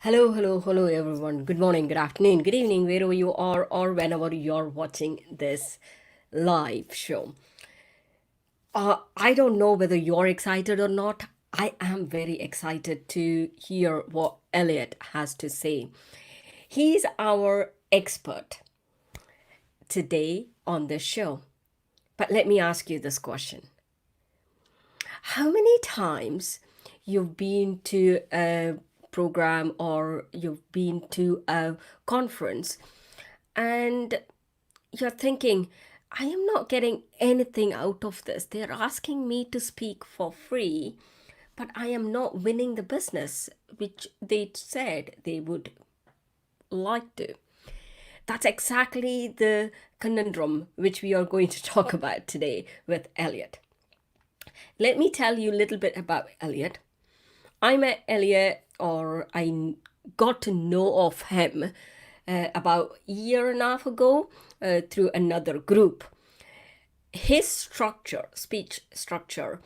Hello, hello, hello, everyone. Good morning, good afternoon, good evening, wherever you are, or whenever you're watching this live show. I don't know whether you're excited or not. I am very excited to hear what Elliot has to say. He's our expert today on this show. But let me ask you this question. How many times you've been to a program or you've been to a conference and you're thinking, I am not getting anything out of this. They're asking me to speak for free, but I am not winning the business, which they said they would like to. That's exactly the conundrum which we are going to talk about today with Elliot. Let me tell you a little bit about Elliot. I met Elliot, or I got to know of him about a year and a half ago through another group. His speech structure,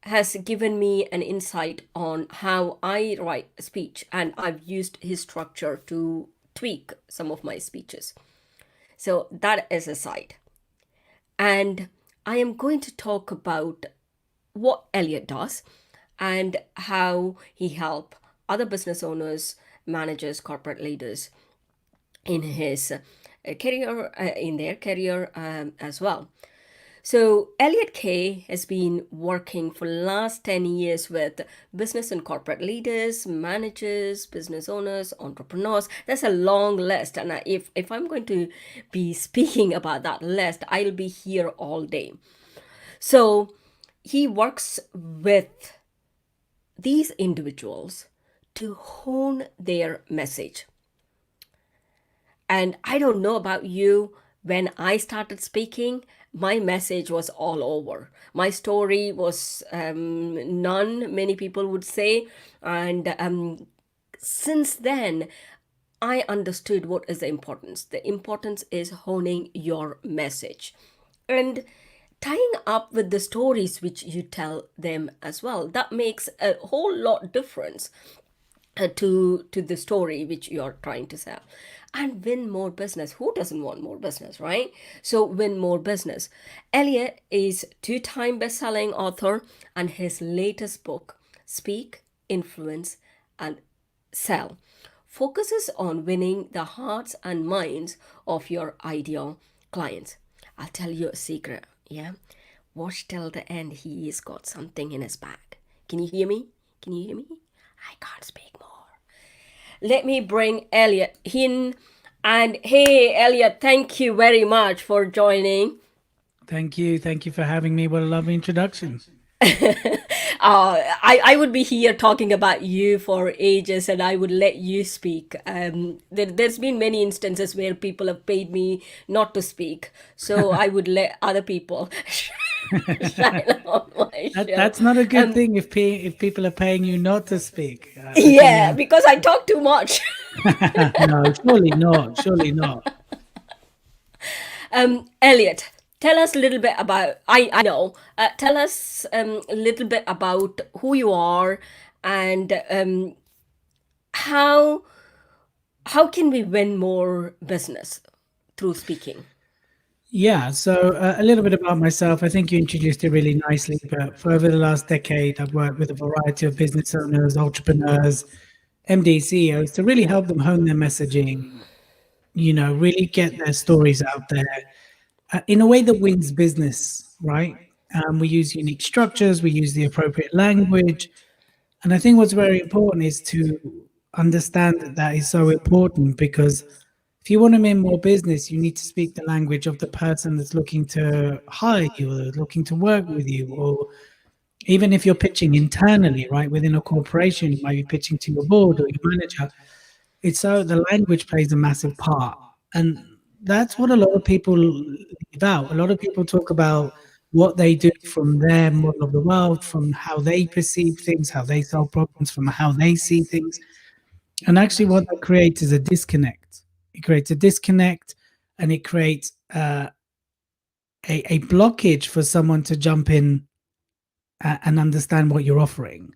has given me an insight on how I write a speech, and I've used his structure to tweak some of my speeches. So that is aside. And I am going to talk about what Elliot does and how he helps other business owners, managers, corporate leaders in his career, in their career as well. So Elliot Kay has been working for the last 10 years with business and corporate leaders, managers, business owners, entrepreneurs. There's a long list. And if I'm going to be speaking about that list, I'll be here all day. So he works with these individuals to hone their message. And I don't know about you, when I started speaking, my message was all over. My story was none, many people would say. And since then, I understood what is the importance. The importance is honing your message and tying up with the stories which you tell them as well. That makes a whole lot difference to the story which you're trying to sell, and win more business. Who doesn't want more business, right? So win more business. Elliot is two-time best-selling author, and his latest book, Speak, Influence, and Sell, focuses on winning the hearts and minds of your ideal clients. I'll tell you a secret, yeah? Watch till the end. He's got something in his bag. Can you hear me? Can you hear me? I can't speak more. Let me bring Elliot in. And hey, Elliot, thank you very much for joining. Thank you. Thank you for having me. What a lovely introduction. I would be here talking about you for ages, and I would let you speak. There's been many instances where people have paid me not to speak, so I would let other people shine on my show. That's not a good thing if people are paying you not to speak. I think Yeah, because I talk too much. no, surely not. Surely not. Elliot, tell us a little bit about, I know, tell us a little bit about who you are, and how how can we win more business through speaking? Yeah. So a little bit about myself. I think you introduced it really nicely. But for over the last decade, I've worked with a variety of business owners, entrepreneurs, MD CEOs to really help them hone their messaging. Really get their stories out there in a way that wins business, right? We use unique structures, we use the appropriate language. And I think what's very important is to understand that that is so important because if you want to win more business, you need to speak the language of the person that's looking to hire you or looking to work with you. Or even if you're pitching internally, right, within a corporation, you might be pitching to your board or your manager. It's so the language plays a massive part. And that's what a lot of people leave out. A lot of people talk about what they do from their model of the world, from how they perceive things, how they solve problems, from how they see things. And actually, what that creates is a disconnect. It creates a disconnect and it creates a blockage for someone to jump in and understand what you're offering.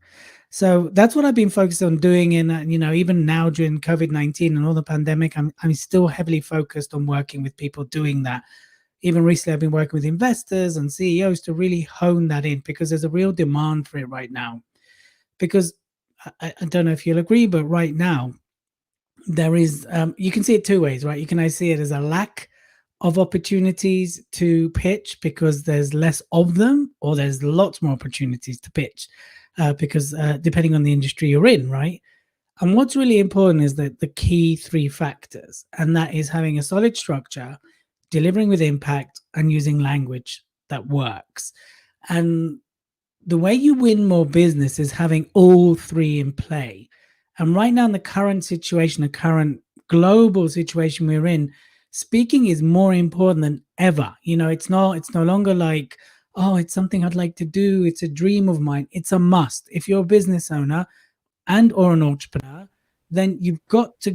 So that's what I've been focused on doing. And even now during COVID-19 and all the pandemic, I'm still heavily focused on working with people doing that. Even recently, I've been working with investors and CEOs to really hone that in because there's a real demand for it right now. Because I don't know if you'll agree, but right now there is you can see it two ways, right? You can either see it as a lack of opportunities to pitch because there's less of them, or there's lots more opportunities to pitch because depending on the industry you're in, right? And what's really important is that the key three factors, and that is having a solid structure, delivering with impact, and using language that works. And the way you win more business is having all three in play. And right now, in the current situation, the current global situation we're in, speaking is more important than ever. It's no longer like, oh, it's something I'd like to do. It's a dream of mine. It's a must. If you're a business owner and or an entrepreneur, then you've gotta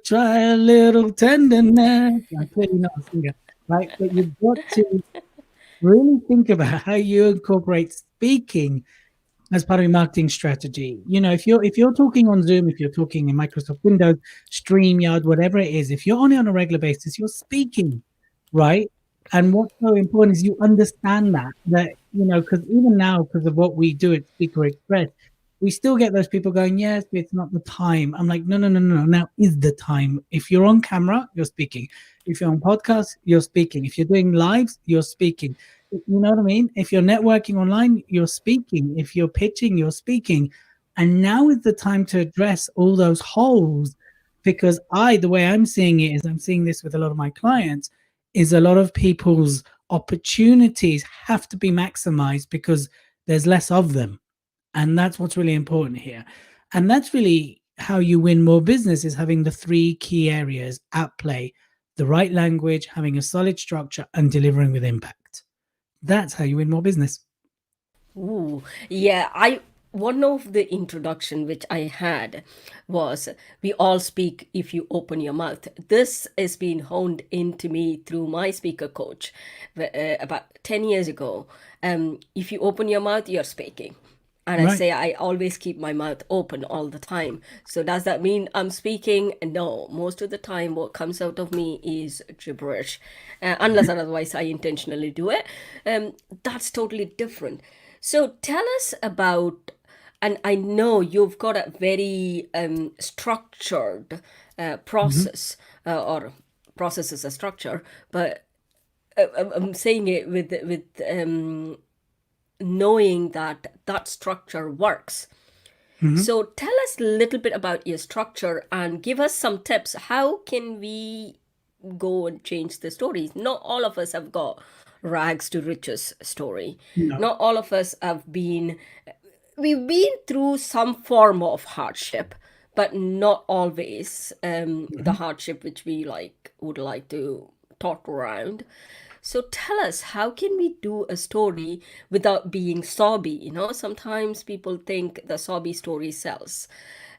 try a little tenderness. I'm clearly not a singer, right? But you've got to really think about how you incorporate speaking as part of your marketing strategy. If you're talking on Zoom, if you're talking in Microsoft Windows, StreamYard, whatever it is, if you're on it on a regular basis, you're speaking, right? And what's so important is you understand that, because even now, because of what we do at Speaker Express, we still get those people going, yes, but it's not the time. I'm like, no, no, no, no, no. Now is the time. If you're on camera, you're speaking. If you're on podcast, you're speaking. If you're doing lives, you're speaking. You know what I mean? If you're networking online, you're speaking. If you're pitching, you're speaking. And now is the time to address all those holes because the way I'm seeing it is I'm seeing this with a lot of my clients, is a lot of people's opportunities have to be maximized because there's less of them. And that's what's really important here. And that's really how you win more business is having the three key areas at play. the right language, having a solid structure, and delivering with impact. That's how you win more business. Ooh, yeah. I One of the introduction which I had was we all speak if you open your mouth. This has been honed into me through my speaker coach about 10 years ago. If you open your mouth, you're speaking. And I Right. say I always keep my mouth open all the time. So does that mean I'm speaking? No, most of the time what comes out of me is gibberish, unless otherwise I intentionally do it. That's totally different. So tell us about, and I know you've got a very structured Mhm. process, or process is a structure, but I'm saying it with knowing that that structure works. Mhm. So tell us a little bit about your structure and give us some tips. How can we go and change the stories? Not all of us have got rags to riches story. No. Not all of us have been, we've been through some form of hardship, but not always the Mhm. hardship which we like would like to talk around. So tell us, how can we do a story without being sobby? Sometimes people think the sobby story sells,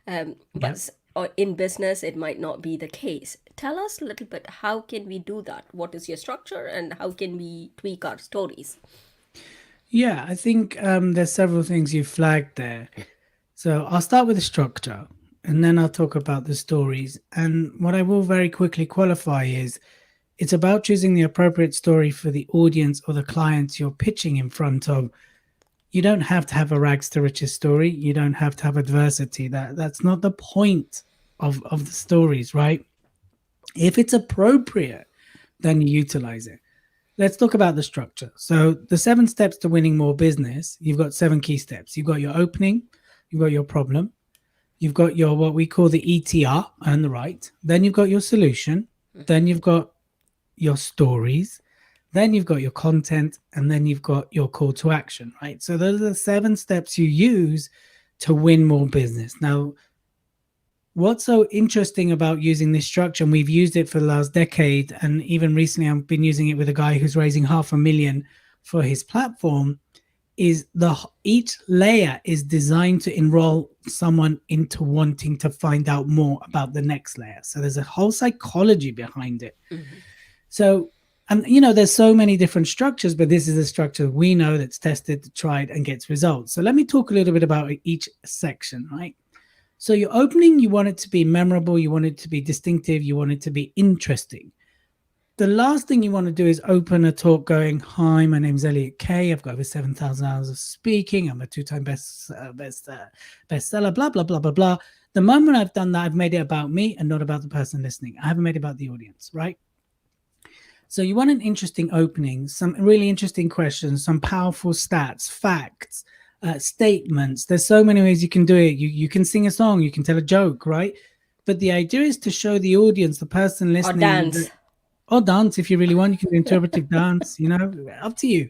but Yep. in business, it might not be the case. Tell us a little bit, how can we do that? What is your structure and how can we tweak our stories? Yeah, I think there's several things you flagged there. So I'll start with the structure and then I'll talk about the stories. And what I will very quickly qualify is it's about choosing the appropriate story for the audience or the clients you're pitching in front of. You don't have to have a rags to riches story. You don't have to have adversity. That's not the point of the stories, right? If it's appropriate, then you utilize it. Let's talk about the structure. So the 7 steps to winning more business, you've got 7 key steps. You've got your opening, you've got your problem, you've got your what we call the ETR, earn the right. Then you've got your solution. Then you've got your stories. Then you've got your content, and then you've got your call to action, right? So those are the 7 steps you use to win more business. Now, what's so interesting about using this structure, and we've used it for the last decade, and even recently I've been using it with a guy who's raising 500,000 for his platform, is each layer is designed to enroll someone into wanting to find out more about the next layer. So there's a whole psychology behind it. So, and there's so many different structures, but this is a structure we know that's tested, tried, and gets results. So let me talk a little bit about each section, right? So your opening, you want it to be memorable, you want it to be distinctive, you want it to be interesting. The last thing you want to do is open a talk going, "Hi, my name's Elliot Kay. I've got over 7,000 hours of speaking. I'm a 2-time bestseller, blah, blah, blah, blah, blah." The moment I've done that, I've made it about me and not about the person listening. I haven't made it about the audience, right? So you want an interesting opening, some really interesting questions, some powerful stats, facts, statements. There's so many ways you can do it. You can sing a song, you can tell a joke, right? But the idea is to show the audience, the person Or listening, dance? or dance if you really want. You can do interpretive dance, up to you,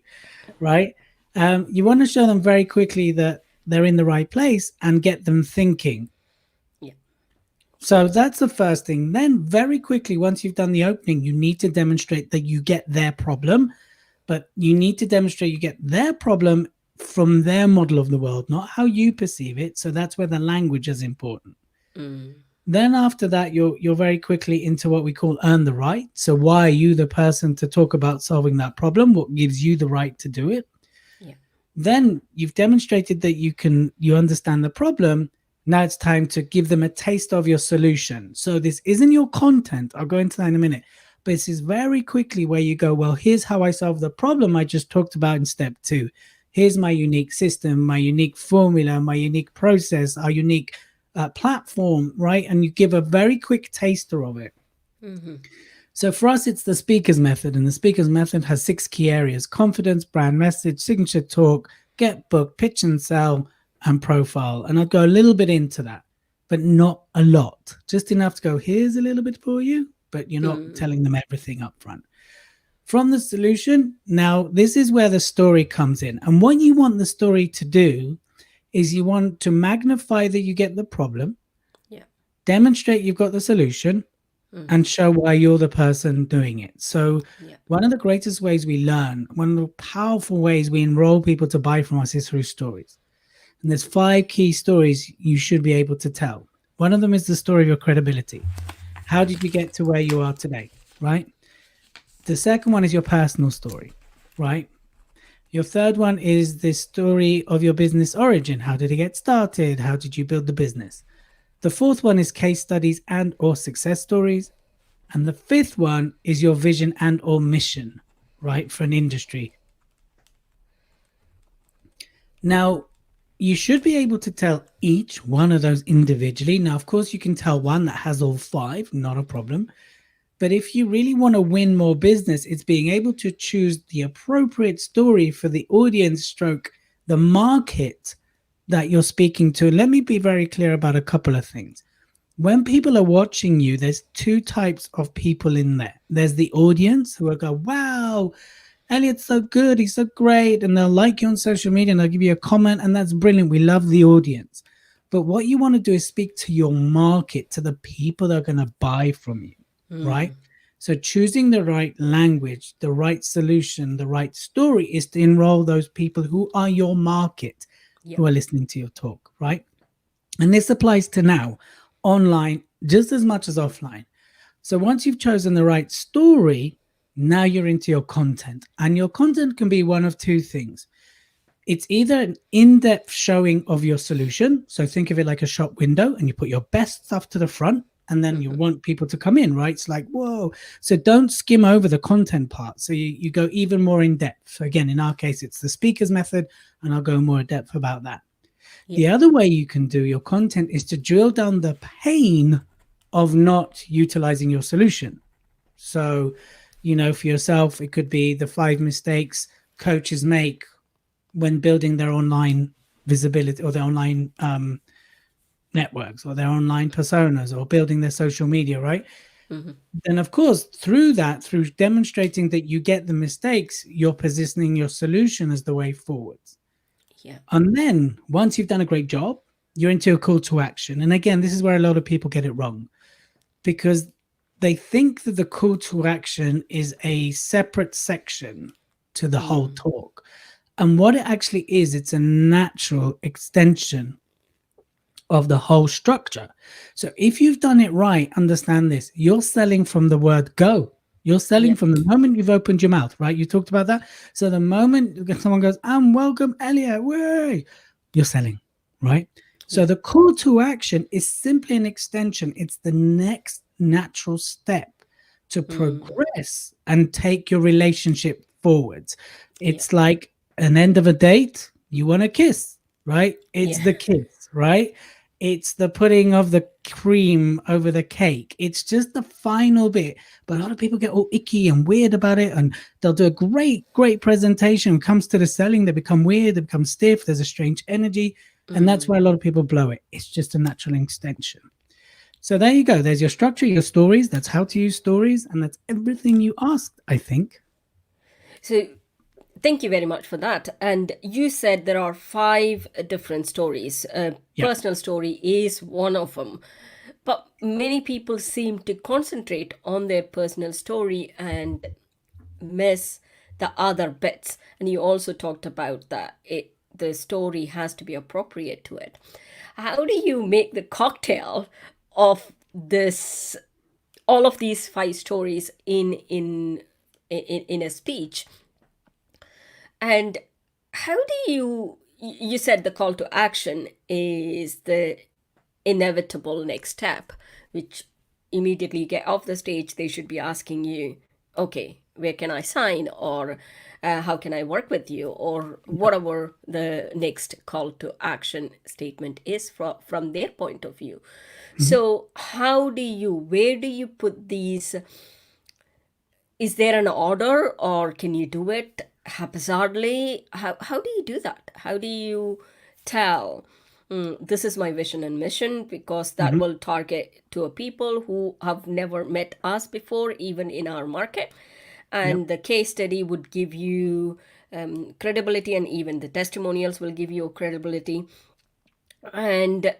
right? You want to show them very quickly that they're in the right place and get them thinking. Yeah. So that's the first thing. Then very quickly, once you've done the opening, you need to demonstrate that you get their problem, but you need to demonstrate you get their problem from their model of the world, not how you perceive it. So that's where the language is important. Then after that, you're very quickly into what we call earn the right. So why are you the person to talk about solving that problem? What gives you the right to do it? Yeah. Then you've demonstrated that you understand the problem. Now it's time to give them a taste of your solution. So this isn't your content. I'll go into that in a minute. But this is very quickly where you go, well, here's how I solve the problem I just talked about in step 2. Here's my unique system, my unique formula, my unique process, our unique platform, right? And you give a very quick taster of it. So for us, it's the speaker's method. And the speaker's method has 6 key areas: confidence, brand message, signature talk, get booked, pitch and sell, and profile. And I'll go a little bit into that, but not a lot. Just enough to go, here's a little bit for you, but you're not telling them everything up front. From the solution, now this is where the story comes in. And what you want the story to do is you want to magnify that you get the problem, Yeah. demonstrate you've got the solution, and show why you're the person doing it. So, Yeah. one of the greatest ways we learn, one of the powerful ways we enroll people to buy from us is through stories. And there's 5 key stories you should be able to tell. One of them is the story of your credibility. How did you get to where you are today, right? The second one is your personal story, right? Your third one is the story of your business origin. How did it get started? How did you build the business? The fourth one is case studies and or success stories. And the fifth one is your vision and or mission, right, for an industry. Now, you should be able to tell each one of those individually. Now, of course, you can tell one that has all 5, not a problem. But if you really want to win more business, it's being able to choose the appropriate story for the audience stroke, the market that you're speaking to. Let me be very clear about a couple of things. When people are watching you, there's 2 types of people in there. There's the audience who will go, wow, Elliot's so good, he's so great, and they'll like you on social media and they'll give you a comment, and that's brilliant. We love the audience. But what you want to do is speak to your market, to the people that are going to buy from you, right? So choosing the right language, the right solution, the right story is to enroll those people who are your market, who are listening to your talk, right? And this applies to now online just as much as offline. So once you've chosen the right story, now you're into your content. And your content can be one of 2 things. It's either an in-depth showing of your solution. So think of it like a shop window, and you put your best stuff to the front, and then you want people to come in, right? It's like, whoa. So don't skim over the content part. So you go even more in depth. So again, in our case, it's the speaker's method, and I'll go more in depth about that. The other way you can do your content is to drill down the pain of not utilizing your solution. So, for yourself, it could be the 5 mistakes coaches make when building their online visibility or their online networks or their online personas or building their social media, right? Then, of course, through demonstrating that you get the mistakes, you're positioning your solution as the way forwards. Yeah. And then once you've done a great job, you're into a call to action. And again, this is where a lot of people get it wrong, because they think that the call to action is a separate section to the whole talk. And what it actually is, it's a natural extension of the whole structure. So if you've done it right, understand this, you're selling from the word go. You're selling from the moment you've opened your mouth, right? You talked about that. So the moment someone goes, welcome, Elliot, way, you're selling, right? So the call to action is simply an extension. It's the next natural step to progress and take your relationship forwards. It's like an end of a date. You want a kiss, right? It's the kiss, right? It's the putting of the cream over the cake. It's just the final bit. But a lot of people get all icky and weird about it, and they'll do a great presentation. When it comes to the selling, they become weird, they become stiff, there's a strange energy, and that's where a lot of people blow it. It's just a natural extension. So there you go. There's your structure, your stories. That's how to use stories, and that's everything you asked, I think. So thank you very much for that. And you said there are 5 different stories. Personal story is one of them. But many people seem to concentrate on their personal story and miss the other bits. And you also talked about that the story has to be appropriate to it. How do you make the cocktail of this, all of these 5 stories in a speech? And how do you said the call to action is the inevitable next step, which immediately you get off the stage, they should be asking you, okay, where can I sign? Or how can I work with you? Or whatever the next call to action statement is from their point of view. So where do you put these? Is there an order, or can you do it haphazardly? How do you do that? How do you tell this is my vision and mission, because that will target to a people who have never met us before, even in our market, and the case study would give you credibility, and even the testimonials will give you credibility. And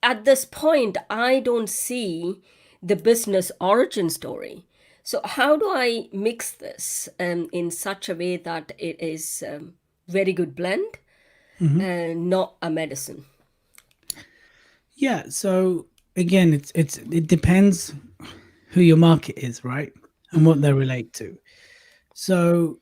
at this point, I don't see the business origin story. So how do I mix this in such a way that it is very good blend and not a medicine? Yeah. So again, it depends who your market is, right? And what they relate to. So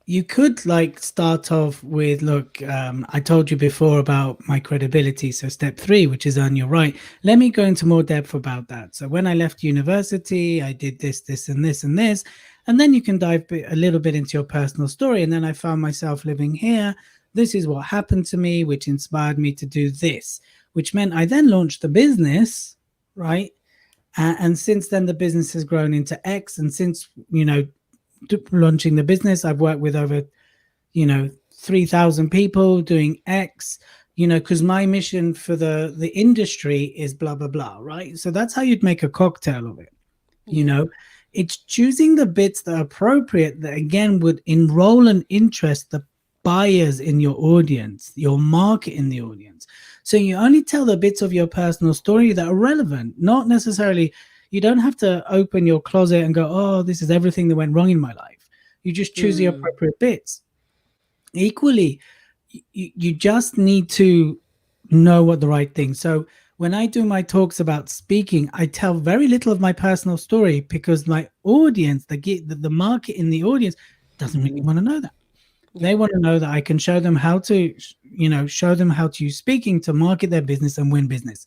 you could like start off with, look, I told you before about my credibility. So step three, which is earn your right. Let me go into more depth about that. So when I left university, I did this, this, and this, and this. And then you can dive a little bit into your personal story. And then I found myself living here. This is what happened to me, which inspired me to do this, which meant I then launched the business, right? And since then, the business has grown into X. And since, launching the business, I've worked with over 3,000 people doing X, because my mission for the industry is blah blah blah, right? So that's how you'd make a cocktail of it. Yeah. It's choosing the bits that are appropriate, that again would enroll and interest the buyers in your audience, your market in the audience. So you only tell the bits of your personal story that are relevant, not necessarily. You don't have to open your closet and go, oh, this is everything that went wrong in my life. You just choose the appropriate bits. Equally, you just need to know what the right thing. So when I do my talks about speaking, I tell very little of my personal story, because my audience, the market in the audience, doesn't really want to know that. Yeah. They want to know that I can show them how to, show them how to use speaking to market their business and win business.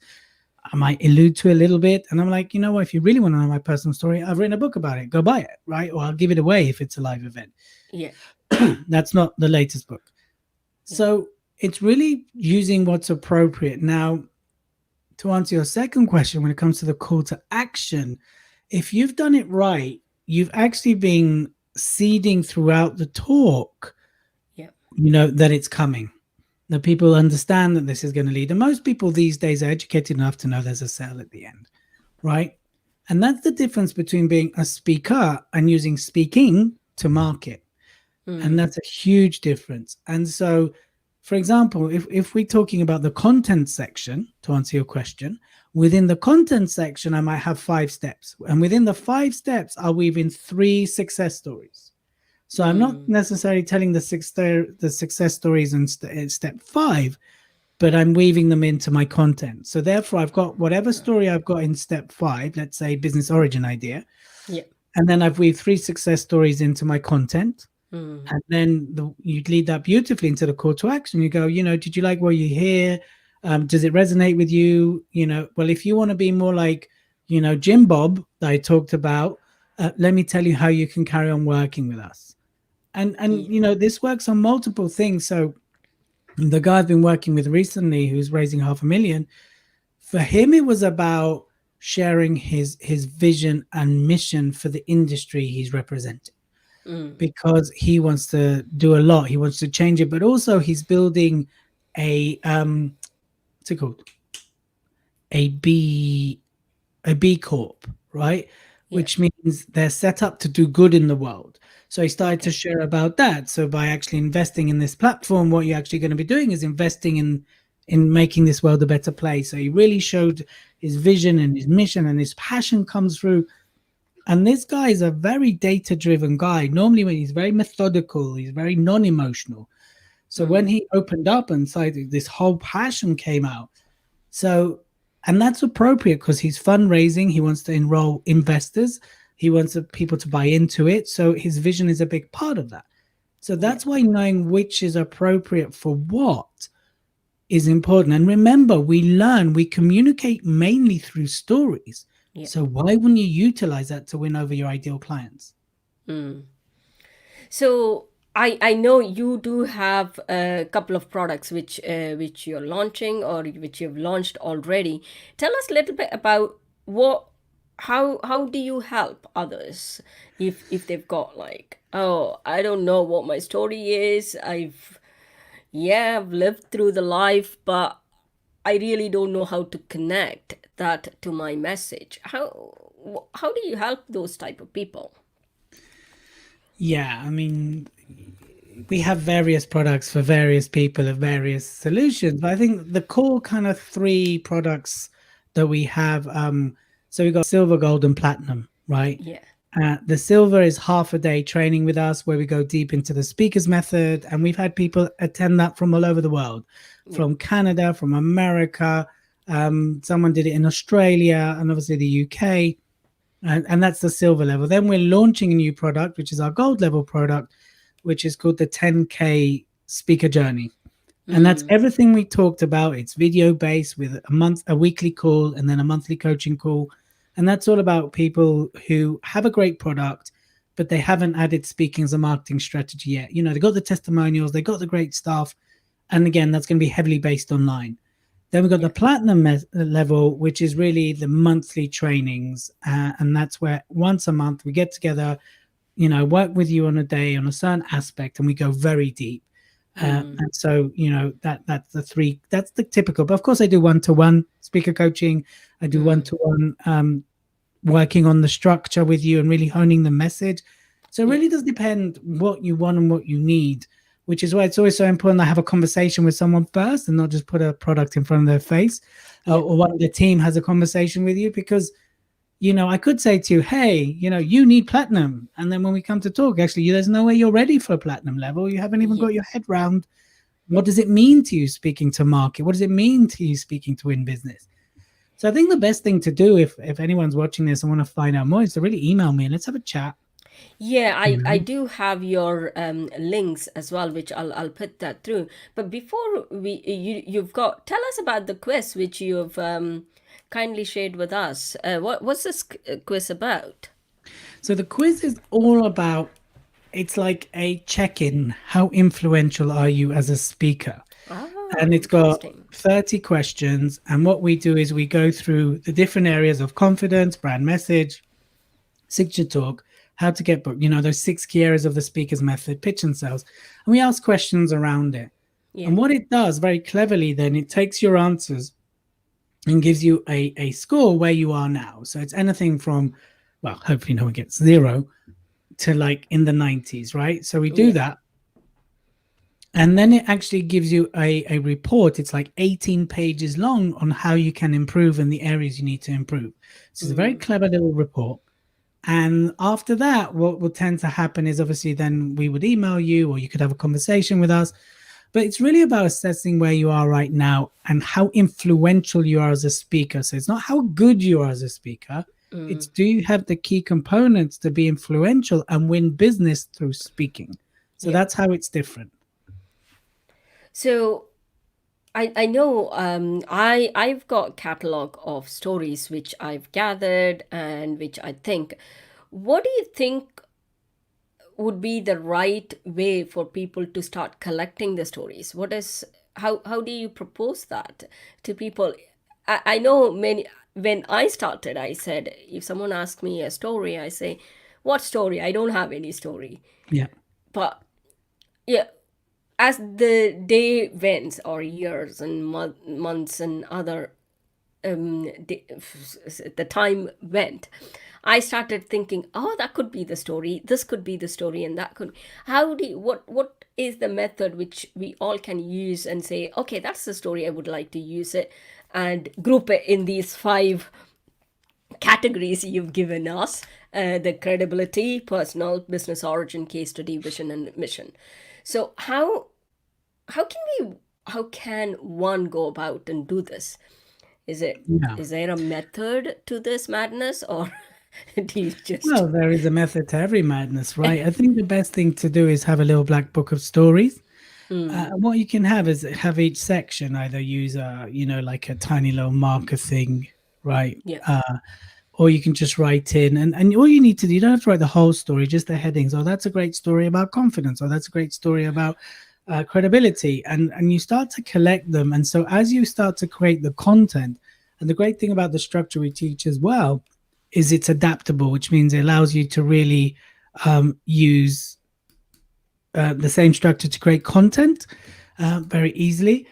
I might allude to a little bit, and I'm like, you know what, if you really want to know my personal story, I've written a book about it. Go buy it, right? Or I'll give it away if it's a live event. Yeah. That's not the latest book. Yeah. So it's really using what's appropriate. Now, to answer your second question, when it comes to the call to action, if you've done it right, you've actually been seeding throughout the talk, Yeah. that it's coming, that people understand that this is going to lead. And most people these days are educated enough to know there's a sale at the end, right? And that's the difference between being a speaker and using speaking to market. And that's a huge difference. And so, for example, if we're talking about the content section, to answer your question, within the content section, I might have 5 steps. And within the 5 steps, I'll weave in 3 success stories. So I'm not necessarily telling the success stories in step 5, but I'm weaving them into my content. So therefore, I've got whatever story I've got in step 5, let's say business origin idea. Yeah. And then I've weaved 3 success stories into my content. And then you lead that beautifully into the call to action. You go, did you like what you hear? Does it resonate with you? Well, if you want to be more like, Jim Bob that I talked about, let me tell you how you can carry on working with us. And this works on multiple things. So the guy I've been working with recently, who's raising $500,000, for him it was about sharing his vision and mission for the industry he's representing. Because he wants to do a lot, he wants to change it, but also he's building a what's it called, a B Corp, right? Yeah. Which means they're set up to do good in the world. So he started to share about that. So by actually investing in this platform, what you're actually going to be doing is investing in making this world a better place. So he really showed his vision and his mission, and his passion comes through. And this guy is a very data-driven guy. Normally, when he's very methodical, he's very non-emotional. So when he opened up and started, this whole passion came out. So, and that's appropriate because he's fundraising. He wants to enroll investors. He wants people to buy into it. So his vision is a big part of that. So that's why knowing which is appropriate for what is important. And remember, we communicate mainly through stories. Yeah. So why wouldn't you utilize that to win over your ideal clients? So I know you do have a couple of products which you're launching or which you've launched already. Tell us a little bit about how do you help others if they've got like, oh, I don't know what my story is. I've lived through the life, but I really don't know how to connect that to my message. How do you help those type of people? Yeah, I mean, we have various products for various people of various solutions, but I think the core kind of 3 products that we have, So we got silver, gold, and platinum, right? Yeah. The silver is half a day training with us where we go deep into the speaker's method. And we've had people attend that from all over the world, Yeah. from Canada, from America. Someone did it in Australia and obviously the UK. And that's the silver level. Then we're launching a new product, which is our gold level product, which is called the 10K speaker journey. And that's Mm. everything we talked about. It's video based with a weekly call and then a monthly coaching call. And that's all about people who have a great product, but they haven't added speaking as a marketing strategy yet. You know, they got the testimonials, they got the great stuff. And again, that's going to be heavily based online. Then we've got Yeah. the platinum level, which is really the monthly trainings. And that's where once a month we get together, you know, work with you on a day on a certain aspect and we go very deep. Mm. And so, you know, that's the three, that's the typical. But of course, I do one-to-one speaker coaching. I do Mm. one-to-one working on the structure with you and really honing the message. So it Yeah. really does depend what you want and what you need, which is why it's always so important to have a conversation with someone first and not just put a product in front of their face, Yeah. or one of the team has a conversation with you. Because, you know, I could say to you, hey, you know, you need platinum. And then when we come to talk, actually, there's no way you're ready for a platinum level. You haven't even Yeah. got your head round what does it mean to you speaking to market? What does it mean to you speaking to win business? So I think the best thing to do if anyone's watching this and want to find out more is to really email me and let's have a chat. Yeah, You I know? do have your links as well, which I'll put that through. But before you've got tell us about the quiz which you've kindly shared with us. What's this quiz about? So the quiz is all about, it's like a check-in. How influential are you as a speaker? Ah, And it's got interesting. 30 questions. And what we do is we go through the different areas of confidence, brand message, signature talk, how to get booked, you know, those 6 key areas of the speaker's method, pitch and sales. And we ask questions around it. Yeah. And what it does very cleverly, then it takes your answers and gives you a score where you are now. So it's anything from, well, hopefully no one gets 0 to like in the 90s, right? So we do Yeah. that. And then it actually gives you a report. It's like 18 pages long on how you can improve and the areas you need to improve. So it's a very Mm. clever little report. And after that, what will tend to happen is obviously then we would email you or you could have a conversation with us. But it's really about assessing where you are right now and how influential you are as a speaker. So it's not how good you are as a speaker. It's Mm. do you have the key components to be influential and win business through speaking? So Yeah. that's how it's different. So I know I've got catalog of stories which I've gathered and which I think. What do you think would be the right way for people to start collecting the stories? What is how do you propose that to people? I know many when I started, I said if someone asks me a story, I say, "What story? I don't have any story." Yeah. But yeah, as the day went or years and months and other the time went, I started thinking, oh, that could be the story, this could be the story, and that could. How do you, what is the method which we all can use and say, okay, that's the story, I would like to use it, and group it in these 5 categories you've given us: the credibility, personal, business origin, case study, vision, and mission. So how can we how can one go about and do this? Is it Yeah. is there a method to this madness, or do you just Well, there is a method to every madness, right? I think the best thing to do is have a little black book of stories. mm, And what you can have is have each section either use a, you know, like a tiny little marker thing, right? yeah, Or you can just write in, and all you need to do, you don't have to write the whole story, just the headings. Oh, that's a great story about confidence, or that's a great story about credibility, and you start to collect them. And so as you start to create the content, and the great thing about the structure we teach as well is it's adaptable, which means it allows you to really use the same structure to create content very easily.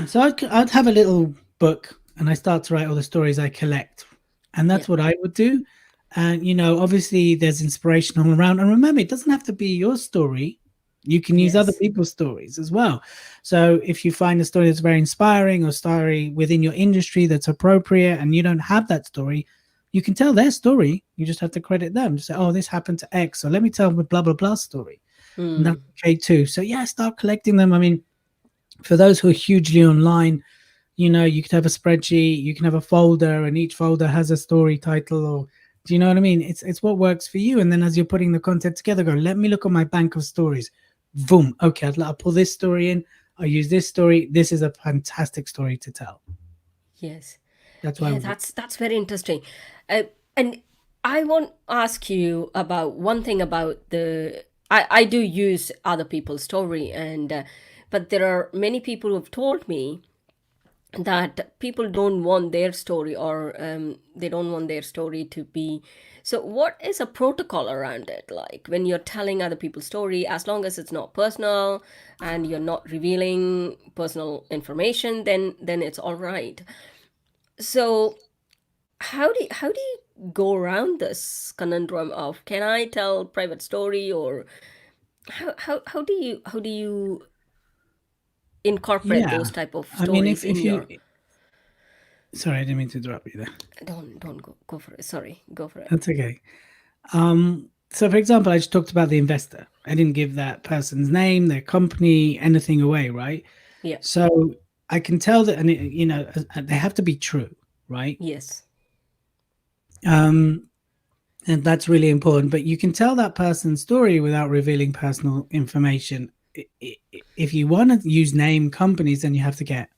So I'd have a little book and I start to write all the stories I collect. And yeah, that's what I would do. And, you know, obviously there's inspiration all around. And remember, it doesn't have to be your story. You can use other yes, people's stories as well. So if you find a story that's very inspiring or story within your industry that's appropriate and you don't have that story, You can tell their story. You just have to credit them. Just say, oh, this happened to X. So let me tell the blah, blah, blah story. And that's okay too. So yeah, start collecting them. I mean, for those who are hugely online, you could have a spreadsheet, you can have a folder, and each folder has a story title, or do you know what I mean? It's what works for you. And then as you're putting the content together, go, let me look at my bank of stories. Boom. Okay, I'll pull this story in. I'll use this story. This is a fantastic story to tell. Yes. That's why Yeah, that's very interesting. And I want to ask you about one thing about the. I do use other people's story, and but there are many people who have told me that people don't want their story, or they don't want their story to be. So what is a protocol around it, like when you're telling other people's story, as long as it's not personal and you're not revealing personal information, then it's all right. So how do you go around this conundrum of, can I tell private story, or how do you incorporate yeah. those type of I mean, stories in if you your. sorry, I didn't mean to interrupt you there. Don't go for it. Sorry, go for it. That's okay. So for example, I just talked about the investor. I didn't give that person's name, their company, anything away, right? Yeah. So I can tell that, and they have to be true, right? Yes. Um, and that's really important. But you can tell that person's story without revealing personal information. If you want to use name companies, then you have to get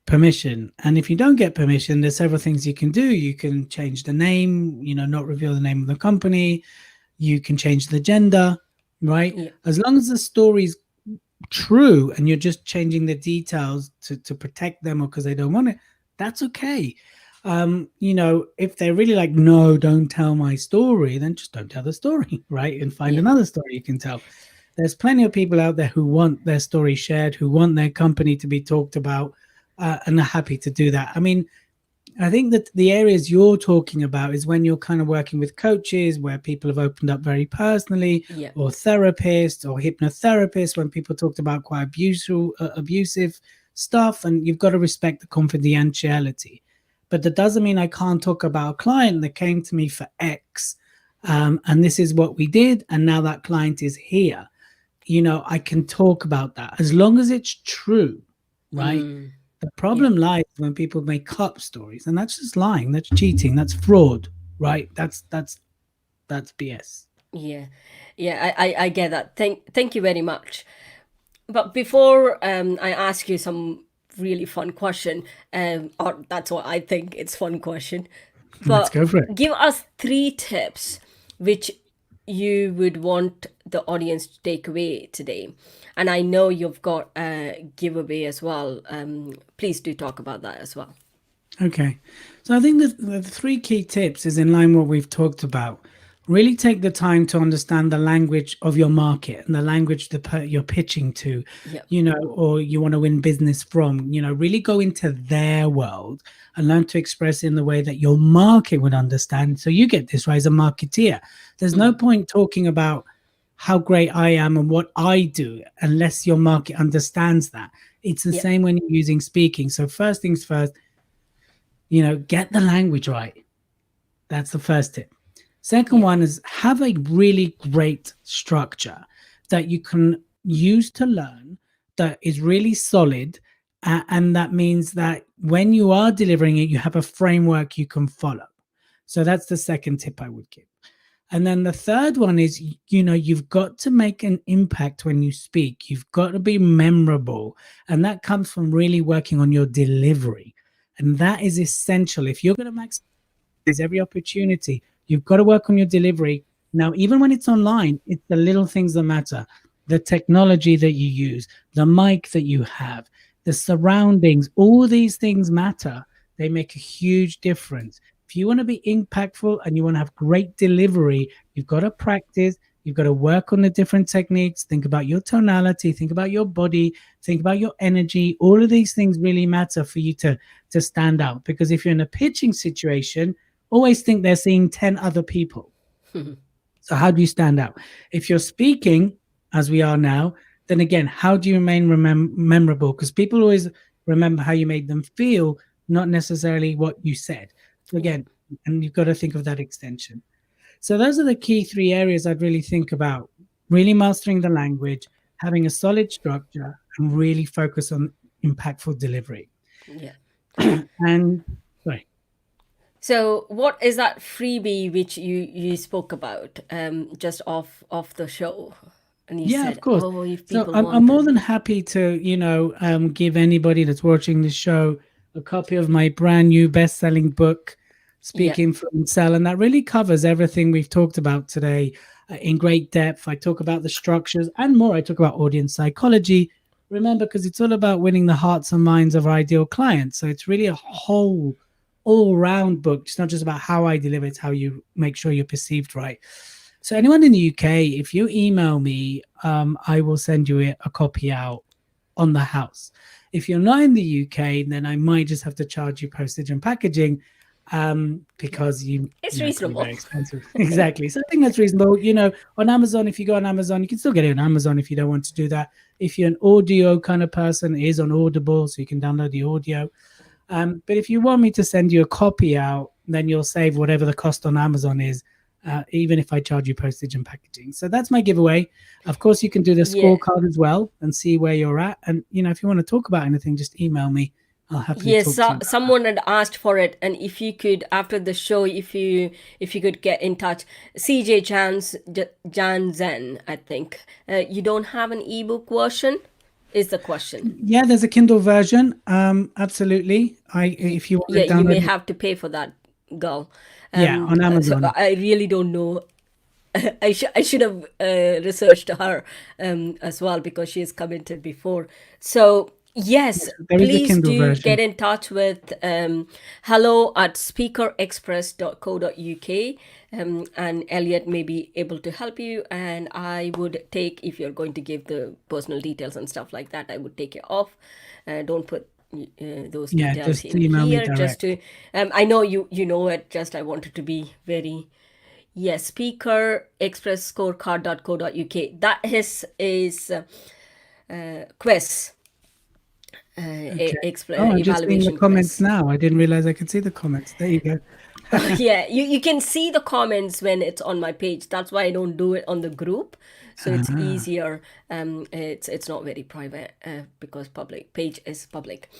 permission. And if you don't get permission, there's several things you can do. You can change the name, not reveal the name of the company. You can change the gender, right? Yeah. As long as the story's true and you're just changing the details to protect them, or because they don't want it, that's okay. If they're really like, no, don't tell my story, then just don't tell the story, right? And find Yeah. another story you can tell. There's plenty of people out there who want their story shared, who want their company to be talked about, and are happy to do that. I mean, I think that the areas you're talking about is when you're kind of working with coaches where people have opened up very personally, Yeah. or therapists or hypnotherapists, when people talked about quite abusive stuff, and you've got to respect the confidentiality. But that doesn't mean I can't talk about a client that came to me for X, and this is what we did, and now that client is here. I can talk about that as long as it's true, right? The Yeah. problem lies when people make up stories, and that's just lying, that's cheating, that's fraud, right? That's BS. Yeah. Yeah. I get that. Thank you very much. But before I ask you some really fun question, or that's what I think it's fun question, Let's but go for it. give us 3 tips which you would want the audience to take away today. And I know you've got a giveaway as well. Please do talk about that as well. Okay. So I think the 3 key tips is in line with what we've talked about. Really take the time to understand the language of your market and the language you're pitching to, Yeah. or you want to win business from. Really go into their world and learn to express in the way that your market would understand. So you get this right as a marketeer. There's no point talking about how great I am and what I do unless your market understands that. It's the Yeah. same when you're using speaking. So first things first, get the language right. That's the first tip. Second Yeah. one is have a really great structure that you can use to learn, that is really solid. And that means that when you are delivering it, you have a framework you can follow. So that's the second tip I would give. And then the third one is, you've got to make an impact when you speak. You've got to be memorable. And that comes from really working on your delivery. And that is essential. If you're going to maximize every opportunity, you've got to work on your delivery. Now, even when it's online, it's the little things that matter. The technology that you use, the mic that you have, the surroundings, all these things matter. They make a huge difference. If you want to be impactful and you want to have great delivery, you've got to practice. You've got to work on the different techniques. Think about your tonality. Think about your body. Think about your energy. All of these things really matter for you to stand out. Because if you're in a pitching situation, always think they're seeing 10 other people. So how do you stand out? If you're speaking, as we are now, then again, how do you remain memorable? Because people always remember how you made them feel, not necessarily what you said. So Yeah. again, and you've got to think of that extension. So those are the key three areas I'd really think about: really mastering the language, having a solid structure, and really focus on impactful delivery. Yeah. And sorry. So, what is that freebie which you spoke about just off the show? And you Yeah, of said, course. oh, if So people I'm want more to. than happy to, give anybody that's watching this show a copy of my brand new best-selling book, Yeah. Speaking from Cell, and that really covers everything we've talked about today in great depth. I talk about the structures and more. I talk about audience psychology. Remember, because it's all about winning the hearts and minds of our ideal clients. So it's really a whole, all-round book. It's not just about how I deliver; it's how you make sure you're perceived right. So anyone in the UK, if you email me, I will send you a copy out on the house. If you're not in the UK, then I might just have to charge you postage and packaging, because It's it could be reasonable. very expensive. Exactly. So I think that's reasonable. On Amazon, if you go on Amazon, you can still get it on Amazon if you don't want to do that. If you're an audio kind of person, it is on Audible, so you can download the audio. But if you want me to send you a copy out, then you'll save whatever the cost on Amazon is, even if I charge you postage and packaging. So that's my giveaway. Of course, you can do the Yeah. scorecard as well and see where you're at. And if you want to talk about anything, just email me. I'll happily Yes, talk to you about someone had asked for it, and if you could, after the show, if you could get in touch, CJ Janzen, I think. You don't have an ebook version, is the question. that. Yeah, there's a Kindle version. Absolutely. If you want Yeah, to you may download it, have to pay for that, girl. yeah, on So Amazon. I really don't know. I should have researched her as well, because she has commented before. So yes, There is a please Kindle do get version. in touch with hello@speakerexpress.co.uk, and Elliot may be able to help you. And I would take, if you're going to give the personal details and stuff like that, I would take it off. Don't put those Yeah, details just in email me here, just direct. to I know you know it, just I wanted to be very. Yes, speakerexpressscorecard.co.uk. That is quiz Okay. Oh, I'm just seeing the evaluation comments quiz. now. I didn't realize I could see the comments. There you go. Yeah, you can see the comments when it's on my page. That's why I don't do it on the group, so it's Ah, easier. It's not very private, because public page is public.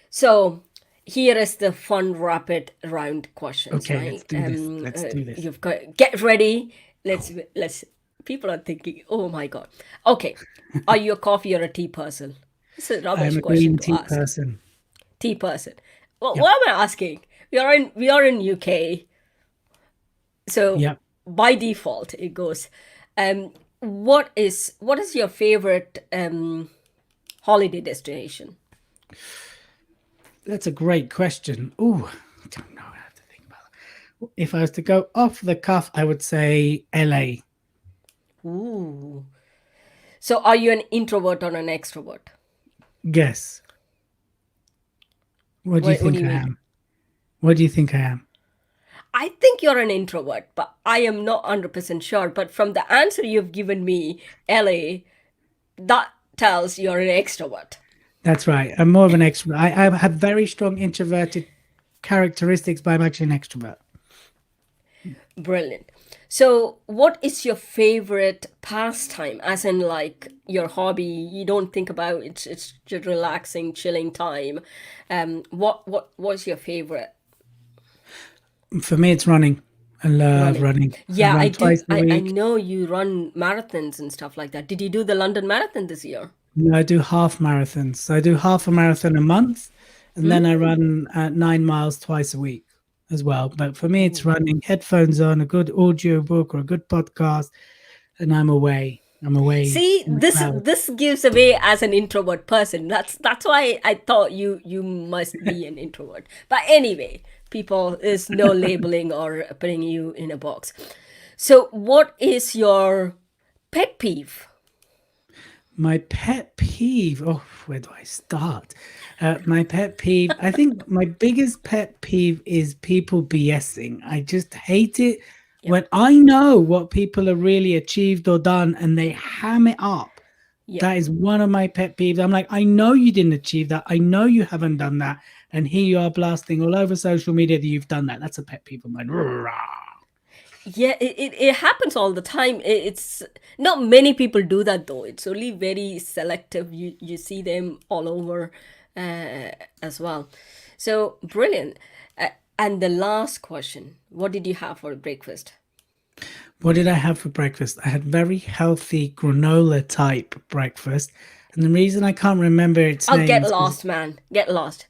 So here is the fun rapid round questions, okay, let's right? do this. Let's do this. You've got, get ready. Let's. People are thinking, oh my god. Okay, are you a coffee or a tea person? It's a I am rubbish a question green to tea ask. person. Tea person. Well, Yep. what am I asking? We are in UK, so Yep. by default it goes. What is your favorite holiday destination? That's a great question. Ooh, I don't know. I have to think about it. If I was to go off the cuff, I would say LA. Ooh. So are you an introvert or an extrovert? Guess. What do you What do think you I mean? am? What do you think I am? I think you're an introvert, but I am not 100% sure. But from the answer you've given me, LA, that tells you're an extrovert. That's right. I'm more of an extrovert. I have very strong introverted characteristics, but I'm actually an extrovert. Brilliant. So, what is your favorite pastime? As in, like your hobby? You don't think about it, it's just relaxing, chilling time. What was your favorite? For me, it's running. I love Running. running. I Yeah, I run do. twice a I week. know you run marathons and stuff like that. Did you do the London Marathon this year? No, I do half marathons. So I do half a marathon a month, and then I run 9 miles twice a week as well. But for me, it's running, headphones on, a good audio book or a good podcast, and I'm away. I'm away See, in the this cloud. this gives away as an introvert person. That's why I thought you must be an introvert. But anyway, people, is no labeling or putting you in a box. So, what is your pet peeve? My pet peeve. Oh, where do I start? My pet peeve. I think my biggest pet peeve is people BSing. I just hate it Yep. when I know what people have really achieved or done and they ham it up. Yeah. That is one of my pet peeves. I'm like, I know you didn't achieve that. I know you haven't done that. And here you are blasting all over social media that you've done that. That's a pet peeve of mine. Yeah, it happens all the time. It's not many people do that though. It's only very selective. You see them all over as well. So brilliant. And the last question, what did you have for breakfast? What did I have for breakfast? I had very healthy granola type breakfast. And the reason I can't remember its I'll name get is because, lost, man. Get lost.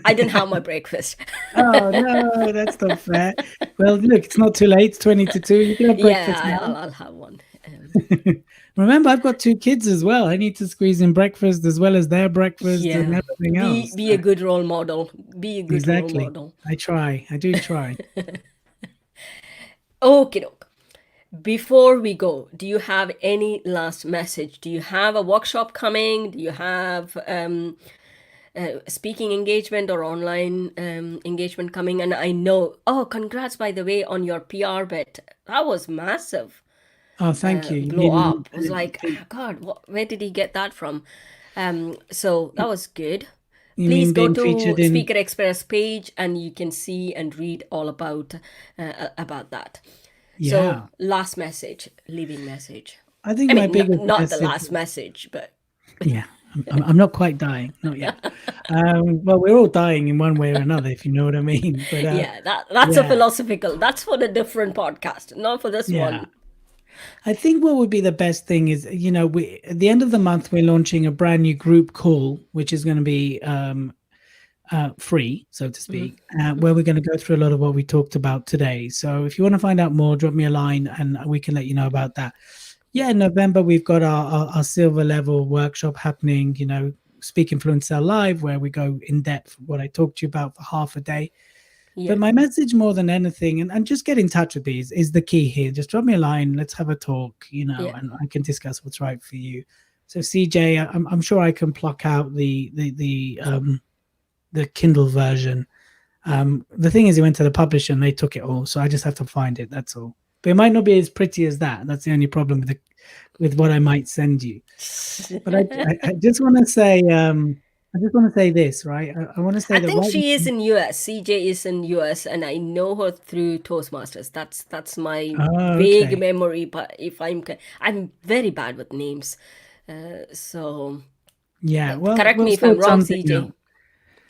I didn't have my breakfast. oh no, that's not fair. Well, look, it's not too late. It's 20 to 2. You can have Yeah, breakfast now. I'll have one. Remember, I've got 2 kids as well. I need to squeeze in breakfast as well as their breakfast and Yeah. everything Be else. be a good role model. Be a good role Exactly. model. I try. I do try. Okay, doke. Before we go, do you have any last message? Do you have a workshop coming? Do you have speaking engagement or online engagement coming? And I know, oh, congrats, by the way, on your PR bit. That was massive. Oh, thank you. You Blow mean up. I was like, oh, God, where did he get that from? So that was good. Please go being to featured in? Speaker Express page and you can see and read all about that. So Yeah. last message, leaving message. I think I my mean, biggest not the message. last message, but Yeah, I'm not quite dying, not yet. Well, we're all dying in one way or another, if you know what I mean. But yeah, that's a yeah, philosophical. That's for the different podcast, not for this yeah. one. I think what would be the best thing is, we at the end of the month we're launching a brand new group call, which is going to be free, so to speak, where we're going to go through a lot of what we talked about today. So if you want to find out more, drop me a line and we can let you know about that. Yeah, Yeah, in November we've got our silver level workshop happening. Speak Influence Sell Live, where we go in depth what I talked to you about for half a day. yeah, But my message more than anything, and just get in touch with these, is the key here. Just drop me a line. Let's have a talk, yeah. and I can discuss what's right for you. So CJ, I'm sure I can pluck out the Kindle version. The thing is, he went to the publisher and they took it all, so I just have to find it. That's all. But it might not be as pretty as that. That's the only problem with what I might send you. But I just want to say, this, right? I want to say I that think right. she is in US. CJ is in US, and I know her through Toastmasters. That's my Oh, vague okay. memory. But if I'm very bad with names, so Yeah. Well, correct we'll me if I'm sort wrong, something CJ. out.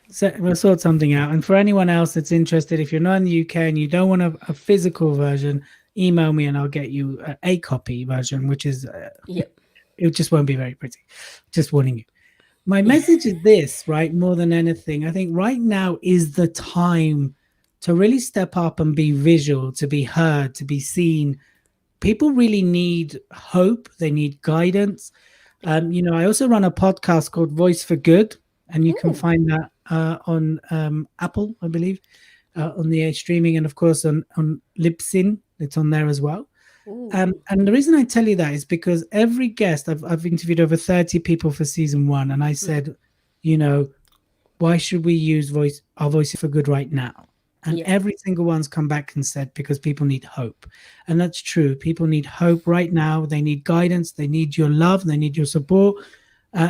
So we'll sort something out. And for anyone else that's interested, if you're not in the UK and you don't want a physical version, email me and I'll get you a copy version, which is Yeah, it just won't be very pretty. Just warning you. My message is this, right? More than anything, I think right now is the time to really step up and be visual, to be heard, to be seen. People really need hope. They need guidance. I also run a podcast called Voice for Good, and you can ooh, find that on Apple, I believe, on the streaming, and of course on Libsyn. It's on there as well. ooh, And the reason I tell you that is because every guest I've interviewed over 30 people for season 1, and I said, you know, why should we use our voices for good right now? And yeah, every single one's come back and said, because people need hope. And that's true. People need hope right now. They need guidance. They need your love. They need your support.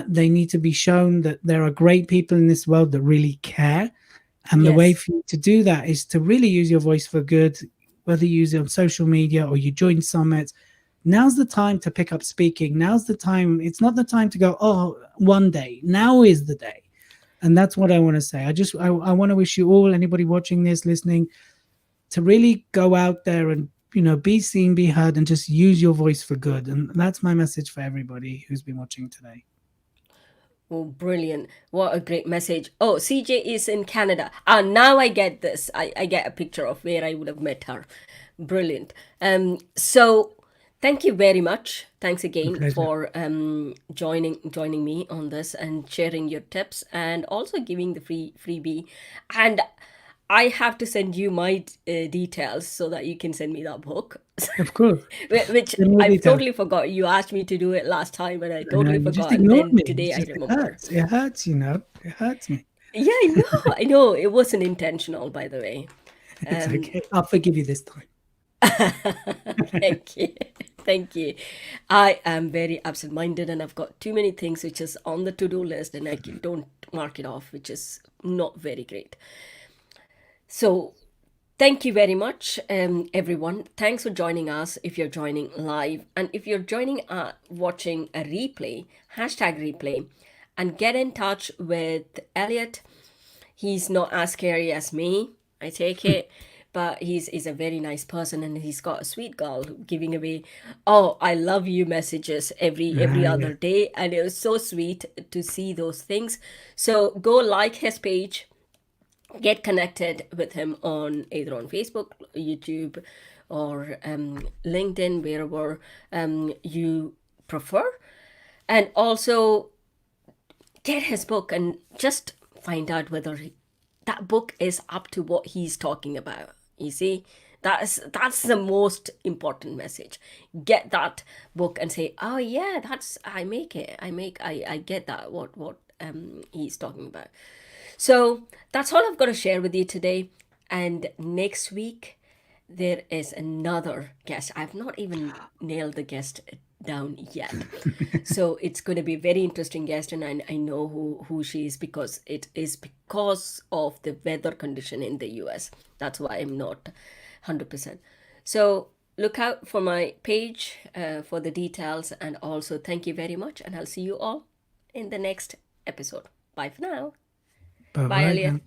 They need to be shown that there are great people in this world that really care. And the way yes, for you to do that is to really use your voice for good, whether you use it on social media or you join summits. Now's the time to pick up speaking. Now's the time. It's not the time to go, oh, one day. Now is the day. And that's what I want to say. I want to wish you all, anybody watching this, listening, to really go out there and be seen, be heard, and just use your voice for good. And that's my message for everybody who's been watching today. oh, brilliant! What a great message. Oh, CJ is in Canada. Ah, now I get this. I get a picture of where I would have met her. Brilliant. So thank you very much. Thanks My again pleasure. for joining me on this and sharing your tips and also giving the freebie. And I have to send you my details so that you can send me that book, Of course. which Send me the I've details. totally forgot. You asked me to do it last time and I I know, totally you just forgot. And ignored then me. today I It remember. hurts. It hurts, It hurts me. Yeah, I know. I know. It wasn't intentional, by the way. It's okay. I'll forgive you this time. Thank you. Thank you. I am very absent-minded and I've got too many things which is on the to-do list and I don't mark it off, which is not very great. So thank you very much, everyone. Thanks for joining us if you're joining live. And if you're joining, watching a replay, hashtag replay, and get in touch with Elliot. He's not as scary as me, I take it, but he's a very nice person and he's got a sweet girl giving away, oh, I love you messages every Yeah. other day. And it was so sweet to see those things. So go like his page, get connected with him on either on Facebook, YouTube, or LinkedIn, wherever you prefer. And also get his book and just find out whether that book is up to what he's talking about. You see, that's the most important message. Get that book and say, oh yeah, that's I get that what he's talking about. So that's all I've got to share with you today. And next week, there is another guest. I've not even nailed the guest down yet. So it's going to be a very interesting guest. And I know who she is because it is because of the weather condition in the US. That's why I'm not 100%. So look out for my page for the details. And also thank you very much. And I'll see you all in the next episode. Bye for now. Bye, Bye-bye Elliot. then.